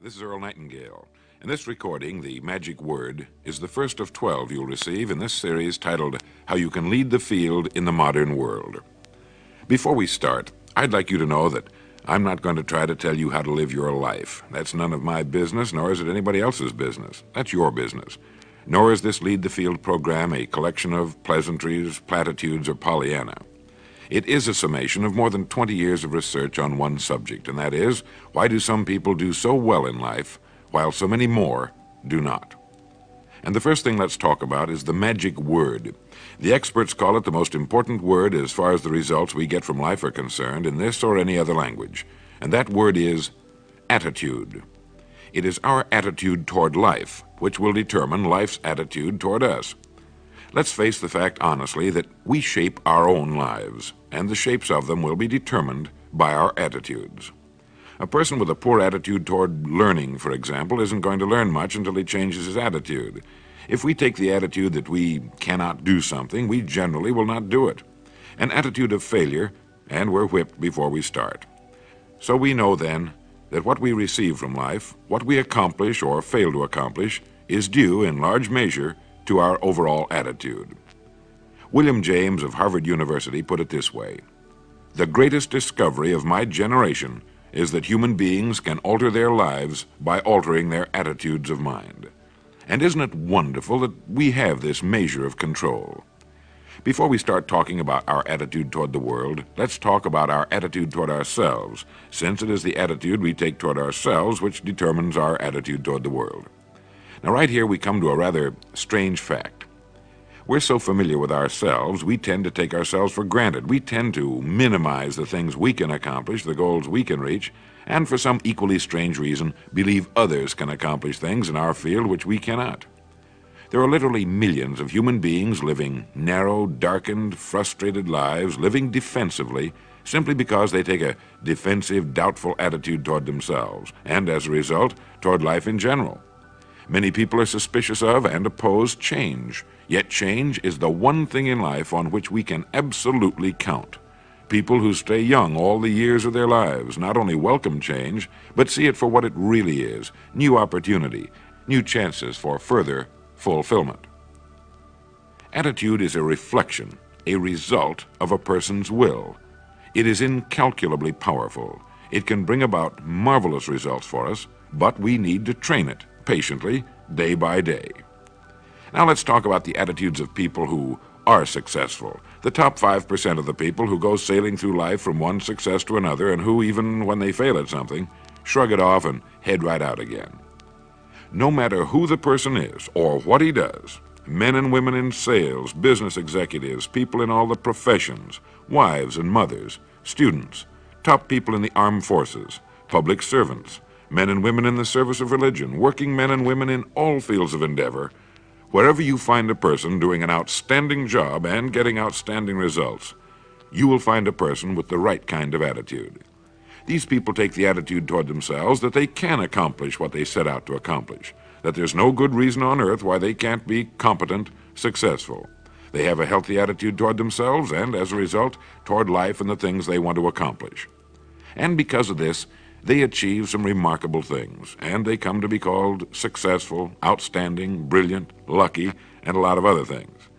This is Earl Nightingale. In this recording, the magic word is the first of 12 you'll receive in this series titled, How You Can Lead the Field in the Modern World. Before we start, I'd like you to know that I'm not going to try to tell you how to live your life. That's none of my business, nor is it anybody else's business. That's your business. Nor is this Lead the Field program a collection of pleasantries, platitudes, or Pollyanna. It is a summation of more than 20 years of research on one subject, and that is, why do some people do so well in life, while so many more do not? And the first thing let's talk about is the magic word. The experts call it the most important word as far as the results we get from life are concerned in this or any other language, and that word is attitude. It is our attitude toward life which will determine life's attitude toward us. Let's face the fact honestly that we shape our own lives, and the shapes of them will be determined by our attitudes. A person with a poor attitude toward learning, for example, isn't going to learn much until he changes his attitude. If we take the attitude that we cannot do something, we generally will not do it. An attitude of failure, and we're whipped before we start. So we know then that what we receive from life, what we accomplish or fail to accomplish, is due in large measure to our overall attitude. William James of Harvard University put it this way: "The greatest discovery of my generation is that human beings can alter their lives by altering their attitudes of mind." And isn't it wonderful that we have this measure of control? Before we start talking about our attitude toward the world, let's talk about our attitude toward ourselves, since it is the attitude we take toward ourselves which determines our attitude toward the world. Now, right here we come to a rather strange fact. We're so familiar with ourselves, we tend to take ourselves for granted. We tend to minimize the things we can accomplish, the goals we can reach, and for some equally strange reason, believe others can accomplish things in our field which we cannot. There are literally millions of human beings living narrow, darkened, frustrated lives, living defensively, simply because they take a defensive, doubtful attitude toward themselves, and as a result, toward life in general. Many people are suspicious of and oppose change, yet change is the one thing in life on which we can absolutely count. People who stay young all the years of their lives not only welcome change, but see it for what it really is: new opportunity, new chances for further fulfillment. Attitude is a reflection, a result of a person's will. It is incalculably powerful. It can bring about marvelous results for us, but we need to train it patiently, day by day. Now let's talk about the attitudes of people who are successful. The top 5% of the people who go sailing through life from one success to another, and who, even when they fail at something, shrug it off and head right out again. No matter who the person is or what he does, men and women in sales, business executives, people in all the professions, wives and mothers, students, top people in the armed forces, public servants, men and women in the service of religion, working men and women in all fields of endeavor, wherever you find a person doing an outstanding job and getting outstanding results, you will find a person with the right kind of attitude. These people take the attitude toward themselves that they can accomplish what they set out to accomplish, that there's no good reason on earth why they can't be competent, successful. They have a healthy attitude toward themselves and, as a result, toward life and the things they want to accomplish. And because of this, they achieve some remarkable things, and they come to be called successful, outstanding, brilliant, lucky, and a lot of other things.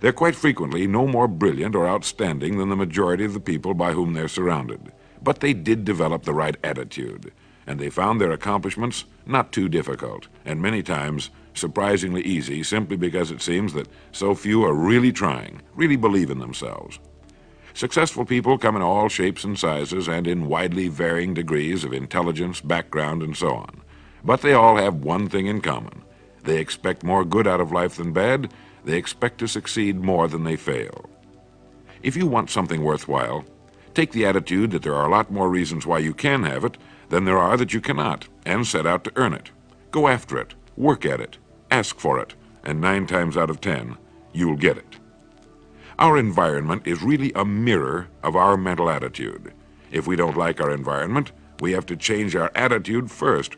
They're quite frequently no more brilliant or outstanding than the majority of the people by whom they're surrounded. But they did develop the right attitude, and they found their accomplishments not too difficult, and many times surprisingly easy, simply because it seems that so few are really trying, really believe in themselves. Successful people come in all shapes and sizes and in widely varying degrees of intelligence, background, and so on. But they all have one thing in common. They expect more good out of life than bad. They expect to succeed more than they fail. If you want something worthwhile, take the attitude that there are a lot more reasons why you can have it than there are that you cannot, and set out to earn it. Go after it, work at it, ask for it, and 9 times out of 10, you'll get it. Our environment is really a mirror of our mental attitude. If we don't like our environment, we have to change our attitude first.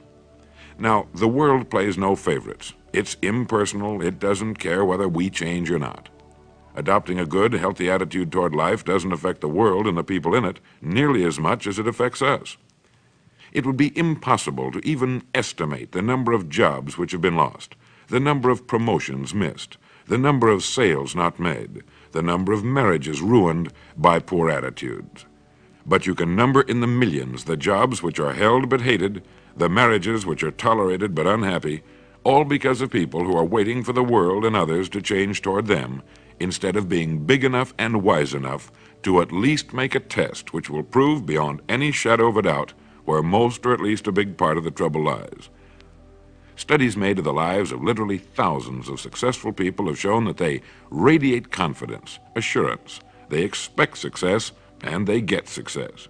Now, the world plays no favorites. It's impersonal. It doesn't care whether we change or not. Adopting a good, healthy attitude toward life doesn't affect the world and the people in it nearly as much as it affects us. It would be impossible to even estimate the number of jobs which have been lost, the number of promotions missed, the number of sales not made, the number of marriages ruined by poor attitudes. But you can number in the millions the jobs which are held but hated, the marriages which are tolerated but unhappy, all because of people who are waiting for the world and others to change toward them, instead of being big enough and wise enough to at least make a test which will prove beyond any shadow of a doubt where most or at least a big part of the trouble lies. Studies made of the lives of literally thousands of successful people have shown that they radiate confidence, assurance, they expect success, and they get success.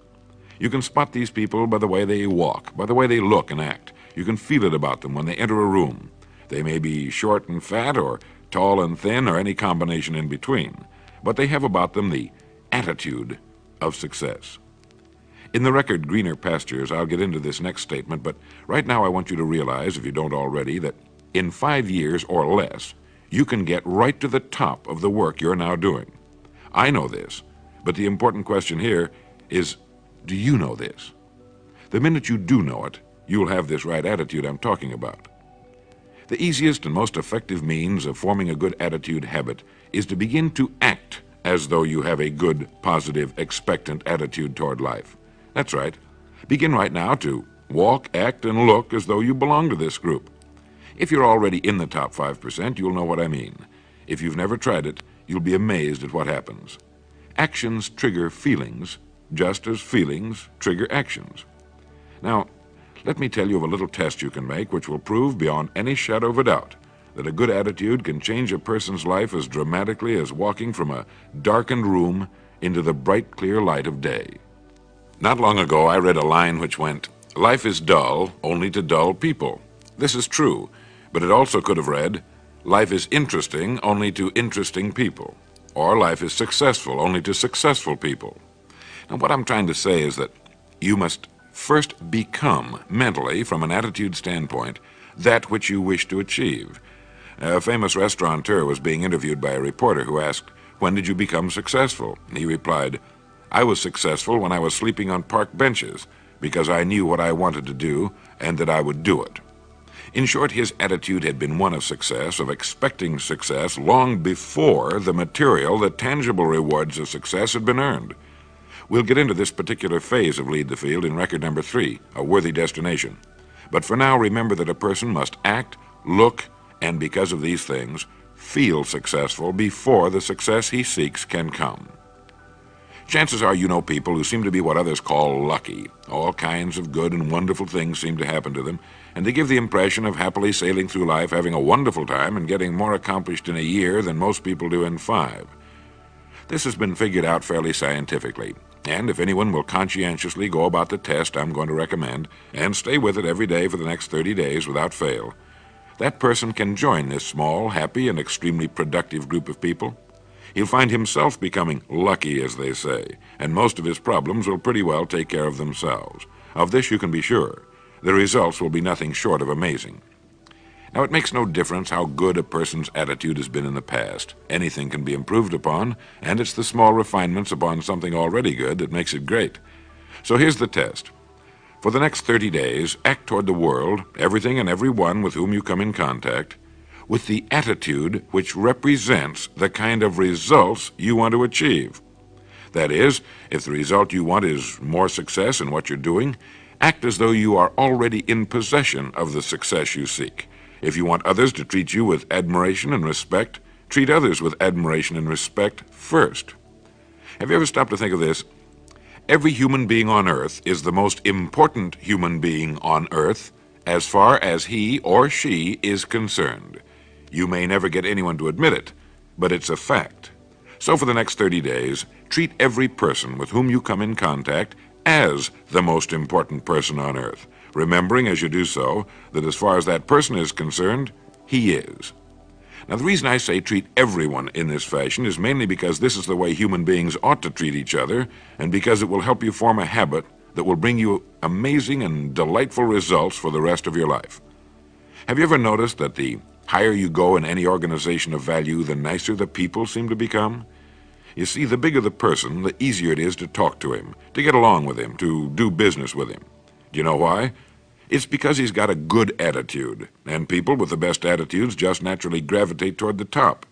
You can spot these people by the way they walk, by the way they look and act. You can feel it about them when they enter a room. They may be short and fat, or tall and thin, or any combination in between, but they have about them the attitude of success. In the record Greener Pastures, I'll get into this next statement, but right now I want you to realize, if you don't already, that in 5 years or less, you can get right to the top of the work you're now doing. I know this, but the important question here is, do you know this? The minute you do know it, you'll have this right attitude I'm talking about. The easiest and most effective means of forming a good attitude habit is to begin to act as though you have a good, positive, expectant attitude toward life. That's right. Begin right now to walk, act, and look as though you belong to this group. If you're already in the top 5%, you'll know what I mean. If you've never tried it, you'll be amazed at what happens. Actions trigger feelings, just as feelings trigger actions. Now, let me tell you of a little test you can make which will prove beyond any shadow of a doubt that a good attitude can change a person's life as dramatically as walking from a darkened room into the bright, clear light of day. Not long ago, I read a line which went, "Life is dull only to dull people." This is true, but it also could have read, "Life is interesting only to interesting people," or "Life is successful only to successful people." Now, what I'm trying to say is that you must first become, mentally, from an attitude standpoint, that which you wish to achieve. A famous restaurateur was being interviewed by a reporter who asked, "When did you become successful?" He replied, "I was successful when I was sleeping on park benches, because I knew what I wanted to do and that I would do it." In short, his attitude had been one of success, of expecting success, long before the material, the tangible rewards of success had been earned. We'll get into this particular phase of Lead the Field in record number 3, A Worthy Destination. But for now, remember that a person must act, look, and because of these things, feel successful before the success he seeks can come. Chances are you know people who seem to be what others call lucky. All kinds of good and wonderful things seem to happen to them, and they give the impression of happily sailing through life, having a wonderful time, and getting more accomplished in a year than most people do in 5. This has been figured out fairly scientifically, and if anyone will conscientiously go about the test I'm going to recommend, and stay with it every day for the next 30 days without fail, that person can join this small, happy, and extremely productive group of people. He'll find himself becoming lucky, as they say, and most of his problems will pretty well take care of themselves. Of this you can be sure. The results will be nothing short of amazing. Now, it makes no difference how good a person's attitude has been in the past. Anything can be improved upon, and it's the small refinements upon something already good that makes it great. So here's the test. For the next 30 days, act toward the world, everything and everyone with whom you come in contact, with the attitude which represents the kind of results you want to achieve. That is, if the result you want is more success in what you're doing, act as though you are already in possession of the success you seek. If you want others to treat you with admiration and respect, treat others with admiration and respect first. Have you ever stopped to think of this? Every human being on earth is the most important human being on earth as far as he or she is concerned. You may never get anyone to admit it, but it's a fact. So for the next 30 days, treat every person with whom you come in contact as the most important person on earth, remembering as you do so that as far as that person is concerned, he is. Now, the reason I say treat everyone in this fashion is mainly because this is the way human beings ought to treat each other, and because it will help you form a habit that will bring you amazing and delightful results for the rest of your life. Have you ever noticed that the higher you go in any organization of value, the nicer the people seem to become? You see, the bigger the person, the easier it is to talk to him, to get along with him, to do business with him. Do you know why? It's because he's got a good attitude, and people with the best attitudes just naturally gravitate toward the top.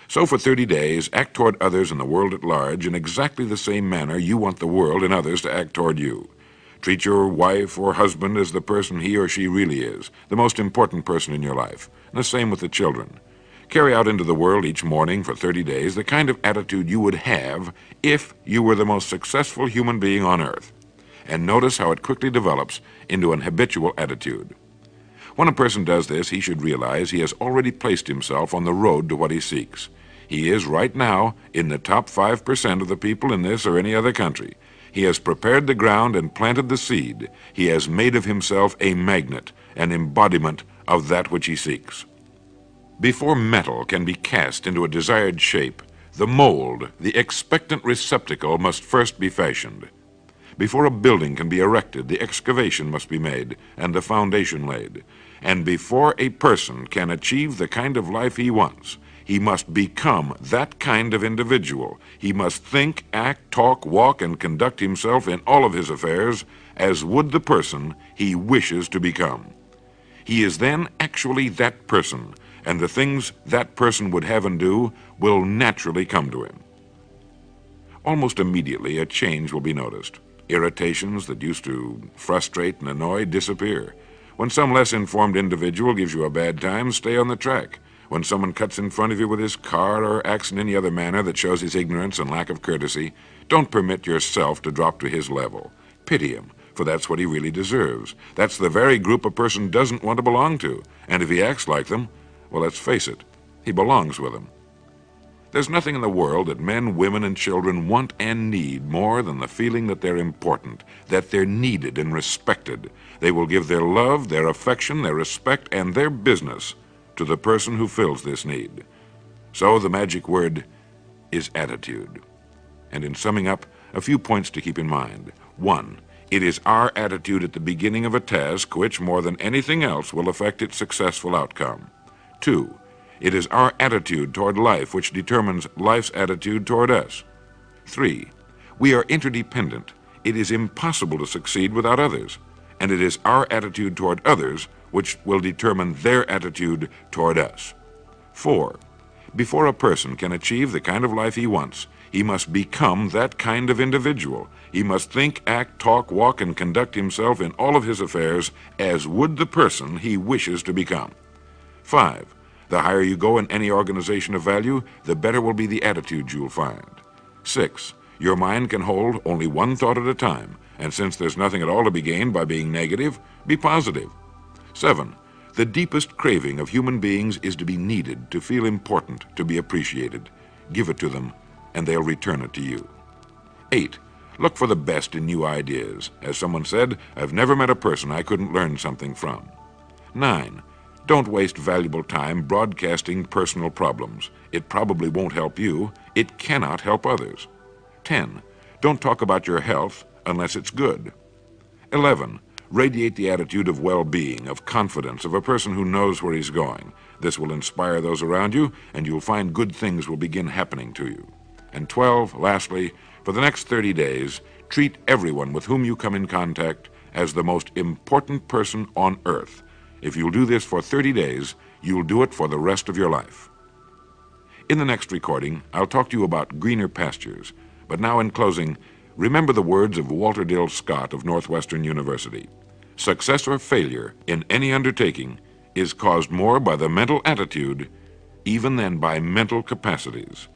So for 30 days, act toward others and the world at large in exactly the same manner you want the world and others to act toward you. Treat your wife or husband as the person he or she really is, the most important person in your life, and the same with the children. Carry out into the world each morning for 30 days the kind of attitude you would have if you were the most successful human being on earth. And notice how it quickly develops into an habitual attitude. When a person does this, he should realize he has already placed himself on the road to what he seeks. He is right now in the top 5% of the people in this or any other country. He has prepared the ground and planted the seed. He has made of himself a magnet, an embodiment of that which he seeks. Before metal can be cast into a desired shape, the mold, the expectant receptacle, must first be fashioned. Before a building can be erected, the excavation must be made and the foundation laid. And before a person can achieve the kind of life he wants, he must become that kind of individual. He must think, act, talk, walk, and conduct himself in all of his affairs as would the person he wishes to become. He is then actually that person, and the things that person would have and do will naturally come to him. Almost immediately, a change will be noticed. Irritations that used to frustrate and annoy disappear. When some less informed individual gives you a bad time, stay on the track. When someone cuts in front of you with his car or acts in any other manner that shows his ignorance and lack of courtesy, don't permit yourself to drop to his level. Pity him, for that's what he really deserves. That's the very group a person doesn't want to belong to, and if he acts like them, well, let's face it, he belongs with them. There's nothing in the world that men, women, and children want and need more than the feeling that they're important, that they're needed and respected. They will give their love, their affection, their respect, and their business to the person who fills this need. So the magic word is attitude. And in summing up, a few points to keep in mind. 1. It is our attitude at the beginning of a task which, more than anything else, will affect its successful outcome. 2. It is our attitude toward life which determines life's attitude toward us. 3. We are interdependent. It is impossible to succeed without others, and it is our attitude toward others which will determine their attitude toward us. 4. Before a person can achieve the kind of life he wants, he must become that kind of individual. He must think, act, talk, walk, and conduct himself in all of his affairs as would the person he wishes to become. 5. The higher you go in any organization of value, the better will be the attitude you'll find. 6. Your mind can hold only one thought at a time, and since there's nothing at all to be gained by being negative, be positive. 7. The deepest craving of human beings is to be needed, to feel important, to be appreciated. Give it to them, and they'll return it to you. 8. Look for the best in new ideas. As someone said, I've never met a person I couldn't learn something from. 9. Don't waste valuable time broadcasting personal problems. It probably won't help you. It cannot help others. 10. Don't talk about your health unless it's good. 11. Radiate the attitude of well-being, of confidence, of a person who knows where he's going. This will inspire those around you, and you'll find good things will begin happening to you. And 12, lastly, for the next 30 days, treat everyone with whom you come in contact as the most important person on earth. If you'll do this for 30 days, you'll do it for the rest of your life. In the next recording, I'll talk to you about greener pastures. But now in closing, remember the words of Walter Dill Scott of Northwestern University. Success or failure in any undertaking is caused more by the mental attitude even than by mental capacities.